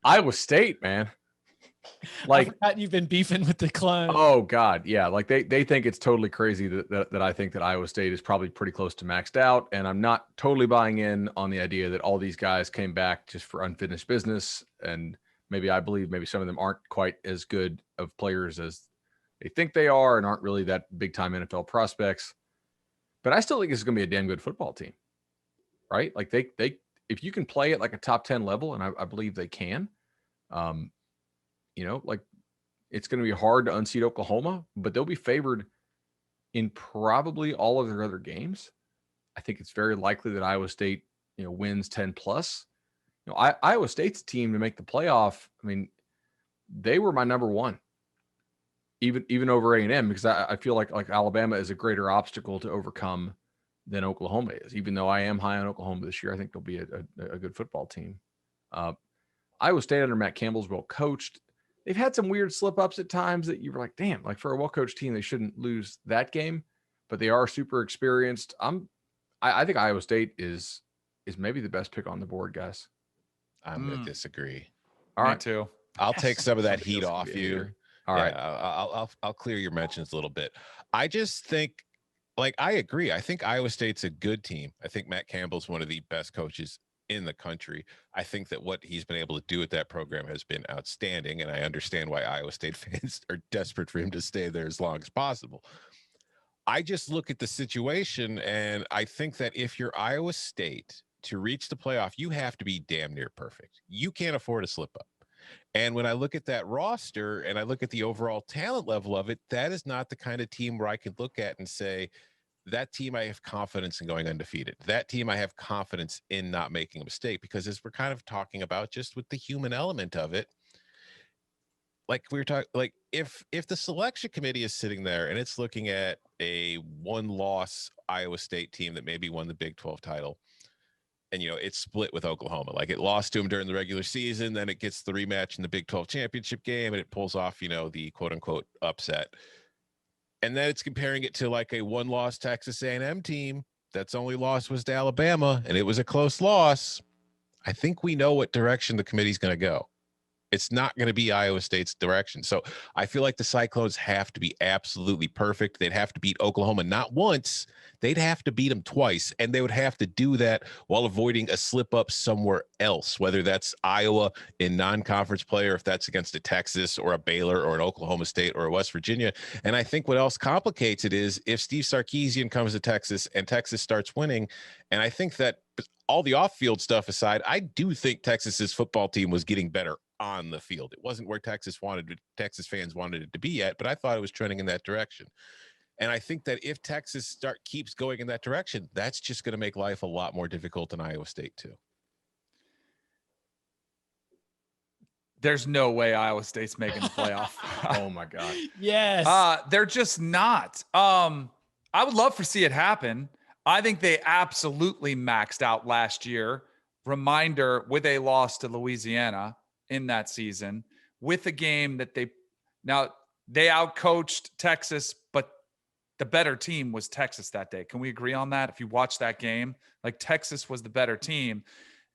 Iowa State, man. I Like, forgot you've been beefing with the clone. oh God, yeah. Like they think it's totally crazy that I think that Iowa State is probably pretty close to maxed out, and I'm not totally buying in on the idea that all these guys came back just for unfinished business. And maybe I believe maybe some of them aren't quite as good of players as they think they are, and aren't really that big time NFL prospects. But I still think this is going to be a damn good football team, right? Like they if you can play at like a top 10 level, and I believe they can, like it's going to be hard to unseat Oklahoma, but they'll be favored in probably all of their other games. I think it's very likely that Iowa State, wins 10 plus. Iowa State's team to make the playoff. I mean, they were my number one, even over A&M, because I feel like Alabama is a greater obstacle to overcome than Oklahoma is. Even though I am high on Oklahoma this year, I think they'll be a good football team. Iowa State under Matt Campbell's well coached. They've had some weird slip ups at times that you were like, damn, like for a well coached team, they shouldn't lose that game, but they are super experienced. I think Iowa State is maybe the best pick on the board, guys. I'm going to disagree. All Me right. too. I'll take some of that Somebody heat else can off be a you. hater. All right. I'll clear your mentions a little bit. I just think, I agree. I think Iowa State's a good team. I think Matt Campbell's one of the best coaches in the country. I think that what he's been able to do with that program has been outstanding, and I understand why Iowa State fans are desperate for him to stay there as long as possible. I just look at the situation, and I think that if you're Iowa State, to reach the playoff, you have to be damn near perfect. You can't afford a slip up. And when I look at that roster and I look at the overall talent level of it, that is not the kind of team where I could look at and say, that team I have confidence in going undefeated. That team I have confidence in not making a mistake, because as we're kind of talking about just with the human element of it, like we were talking, like if the selection committee is sitting there and it's looking at a one-loss Iowa State team that maybe won the Big 12 title, and it's split with Oklahoma, like it lost to them during the regular season, then it gets the rematch in the Big 12 championship game, and it pulls off the quote-unquote upset. And then it's comparing it to like a one-loss Texas A&M team that's only lost was to Alabama, and it was a close loss. I think we know what direction the committee's going to go. It's not going to be Iowa State's direction. So I feel like the Cyclones have to be absolutely perfect. They'd have to beat Oklahoma not once. They'd have to beat them twice, and they would have to do that while avoiding a slip up somewhere else, whether that's Iowa in non-conference play, or if that's against a Texas or a Baylor or an Oklahoma State or a West Virginia. And I think what else complicates it is if Steve Sarkisian comes to Texas and Texas starts winning. And I think that all the off-field stuff aside, I do think Texas's football team was getting better on the field. It wasn't where Texas fans wanted it to be yet, but I thought it was trending in that direction. And I think that if Texas keeps going in that direction, that's just going to make life a lot more difficult in Iowa State too. There's no way Iowa State's making the playoff. Oh my God. Yes. They're just not. I would love to see it happen. I think they absolutely maxed out last year. Reminder, with a loss to Louisiana in that season, with a game that they outcoached Texas, but the better team was Texas that day. Can we agree on that? If you watch that game, like Texas was the better team.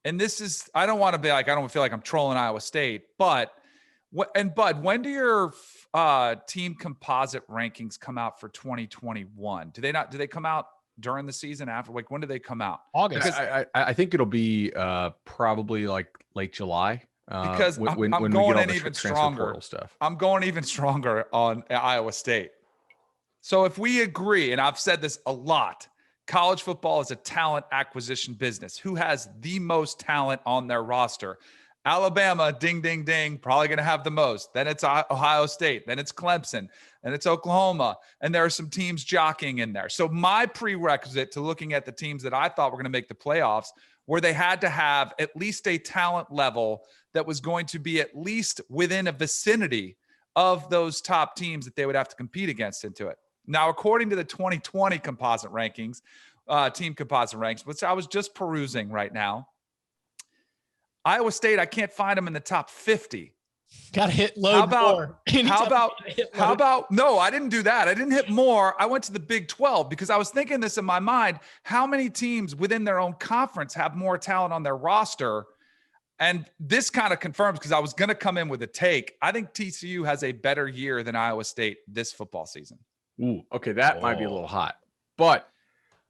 And this is, I don't want to be like, I don't feel like I'm trolling Iowa State, but Bud, when do your team composite rankings come out for 2021? Do they come out during the season after? Like, when do they come out? August. Because I think it'll be probably like late July. Because when I'm we going get all in the even transfer stronger. portal stuff. I'm going even stronger on Iowa State. So if we agree, and I've said this a lot, college football is a talent acquisition business. Who has the most talent on their roster? Alabama, ding, ding, ding, probably going to have the most. Then it's Ohio State. Then it's Clemson. And it's Oklahoma. And there are some teams jockeying in there. So my prerequisite to looking at the teams that I thought were going to make the playoffs, where they had to have at least a talent level that was going to be at least within a vicinity of those top teams that they would have to compete against into it. Now, according to the 2020 composite rankings, team composite rankings, which I was just perusing right now, Iowa State, I can't find them in the top 50. Got to hit load more. How about, no, I didn't do that. I didn't hit more. I went to the Big 12 because I was thinking this in my mind. How many teams within their own conference have more talent on their roster? And this kind of confirms, because I was going to come in with a take. I think TCU has a better year than Iowa State this football season. Ooh, okay, that might be a little hot. But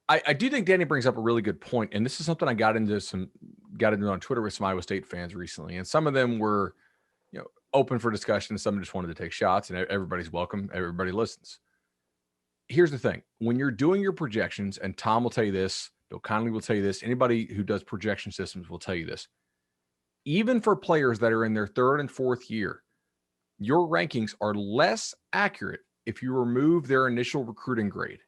I do think Danny brings up a really good point, and this is something I got into on Twitter with some Iowa State fans recently, and some of them were, open for discussion. Some just wanted to take shots, and everybody's welcome. Everybody listens. Here's the thing: when you're doing your projections, and Tom will tell you this, Bill Connolly will tell you this, anybody who does projection systems will tell you this. Even for players that are in their third and fourth year, your rankings are less accurate if you remove their initial recruiting grade,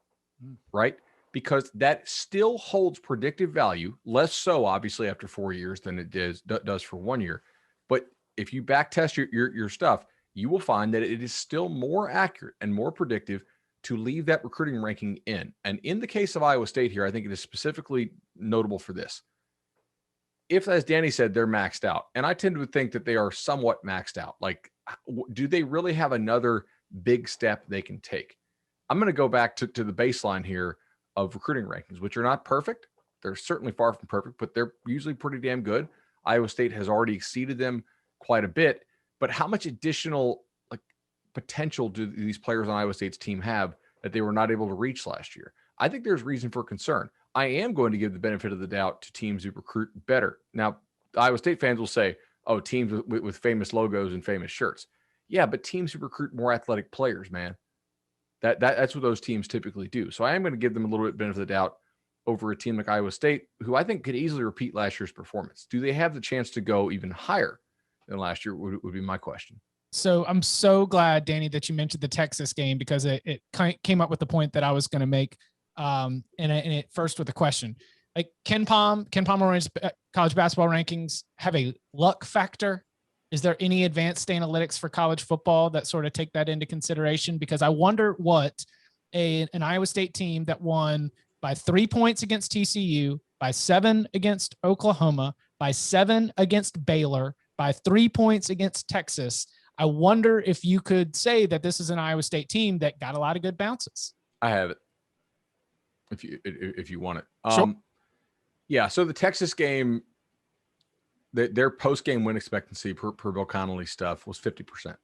right? Because that still holds predictive value, less so obviously after 4 years than it does for 1 year. But if you back test your stuff, you will find that it is still more accurate and more predictive to leave that recruiting ranking in. And in the case of Iowa State here, I think it is specifically notable for this. If, as Danny said, they're maxed out, and I tend to think that they are somewhat maxed out, like, do they really have another big step they can take? I'm going to go back to the baseline here of recruiting rankings, which are not perfect. They're certainly far from perfect, but they're usually pretty damn good. Iowa State has already exceeded them quite a bit, but how much additional potential do these players on Iowa State's team have that they were not able to reach last year? I think there's reason for concern. I am going to give the benefit of the doubt to teams who recruit better. Now, Iowa State fans will say, oh, teams with famous logos and famous shirts. Yeah, but teams who recruit more athletic players, man. That's what those teams typically do. So I am going to give them a little bit benefit of the doubt over a team like Iowa State, who I think could easily repeat last year's performance. Do they have the chance to go even higher than last year would be my question. So I'm so glad, Danny, that you mentioned the Texas game, because it came up with the point that I was going to make. And it first with a question, like Ken Pomeroy's college basketball rankings have a luck factor. Is there any advanced analytics for college football that sort of take that into consideration? Because I wonder what an Iowa State team that won by 3 points against TCU, by 7 against Oklahoma, by 7 against Baylor, by 3 points against Texas. I wonder if you could say that this is an Iowa State team that got a lot of good bounces. I have it. If you want it. Sure. Yeah. So the Texas game, their post-game win expectancy per Bill Connolly stuff was 50%.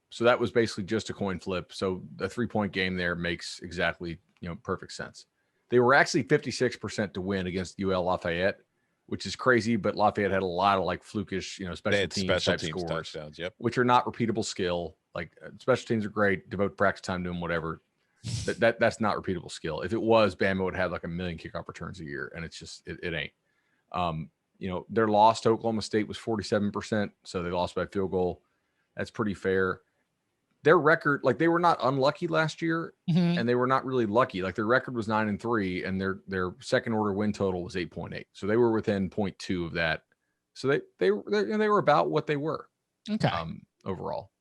So that was basically just a coin flip. So the 3-point game there makes exactly, perfect sense. They were actually 56% to win against UL Lafayette, which is crazy, but Lafayette had a lot of flukish, special teams type scores, touchdowns, which are not repeatable skill. Like special teams are great, devote practice time to them, whatever. That's not repeatable skill. If it was, Bama would have like 1 million kickoff returns a year, and it's just it ain't. Their loss to Oklahoma State was 47%, so they lost by field goal. That's pretty fair. Their record, they were not unlucky last year, and they were not really lucky. Their record was 9-3, and their second order win total was 8.8. So they were within 0.2 of that. So they were about what they were. Okay. Overall.